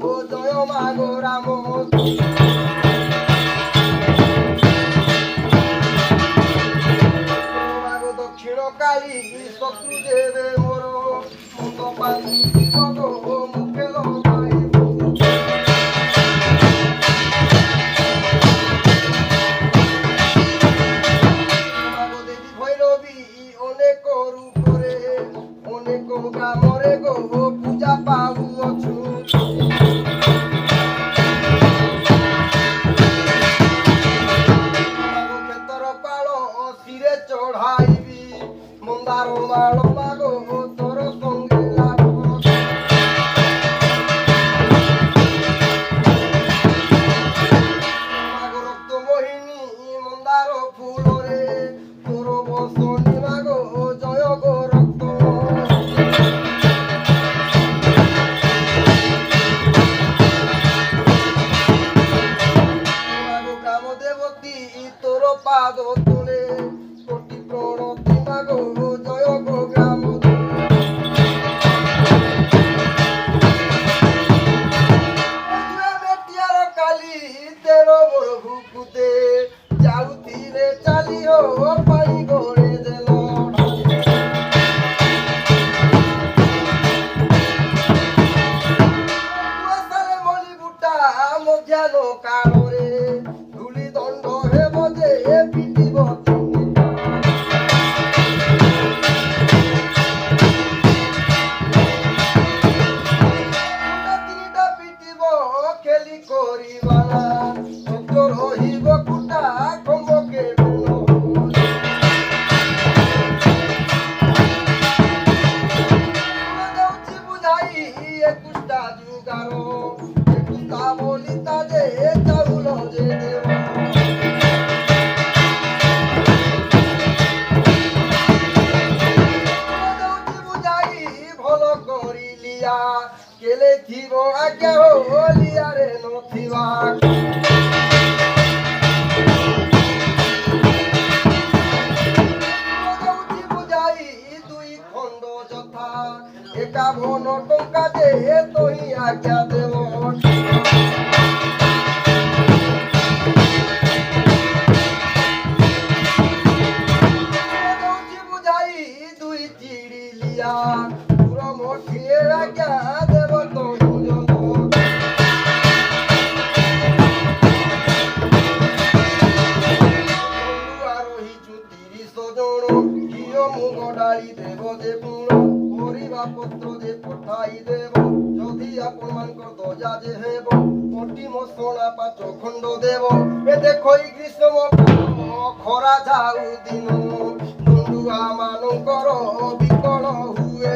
গো জয় মা গো রাম মাগো দক্ষিণ কালী শত্রু দেবে মোর মুন্ড পানি গো মুখে লগাইব মাগো দেবী ভৈরবী অনেক রূপরে অনেক গ্রামরে গো পূজা পাউছু মাগো ক্ষেতর পাଳ শিরে চঢ়াইবি মন্দার মাଳ মাগো তোর সঙ্গে লাগব মাগো রক্ত মোহিনী মন্দার ফুলরে তোর বসনি মাগো জয় গো রক্ত মাগো গ্রাম দেবতী তোর পাদ তোলে কোটি প্রণতি মাগো জয় গো গ্রাম বেটিয়ার কালী তের মোর ভুকুতে যাউতিরে চালিও পাই গড়ে দেল কুয়াশারে মলি বুটা মধ্যাহ্ন কাଳରେ ধুলি দণ্ড হেব যে পিটিব চণ্ডীটা তিনিটা পিটিব খেলি করিবা না ভক্ত রহিব কুটা কম্বকে যাଉଛି বুঝাই একুশটা যুগার একুশটা বলিতা যে চাউল যে দেব যাଉଛି বুঝাই ଭଲ କରିଲିଆ କେଲେ ଥିବ ଆଜ୍ଞା ହୋଲିଆରେ ନଥିବା ଯାଉଛି ବୁଝାଇ ଦୁଇ ଖଣ୍ଡ ଯଥା ଏକାବନ ଟଙ୍କା ଯେ ତୋହି ଆଜ୍ଞା ଦେବ ଯାଉଛି ବୁଝାଇ ଦୁଇ ଚିଡ଼ିଲିଆ ପୁର ମୋଠିଏ ଆଜ୍ଞା ଦେବ ତୋହି ଜନ ରହିଛୁ 30 ଜଣ ଘିଅ ମୁଗ ଡାଳି ଦେବ ଯେ ପୁଣ ପରିବା ପତ୍ର ଯେ ପଠାଇ ଦେବ ଯଦି ଆପଣମାନଙ୍କ ଦୟା ଯେ ହେବ ପଟି ମସଣା 5 ଖଣ୍ଡ ଦେବ ଏ ଦେଖ ଏଇ ଗ୍ରୀଷ୍ମ ଖରା ଯାଉ ଦିନ ଦଣ୍ଡୁଆ ମାନଙ୍କର ବିକଳ ହୁଏ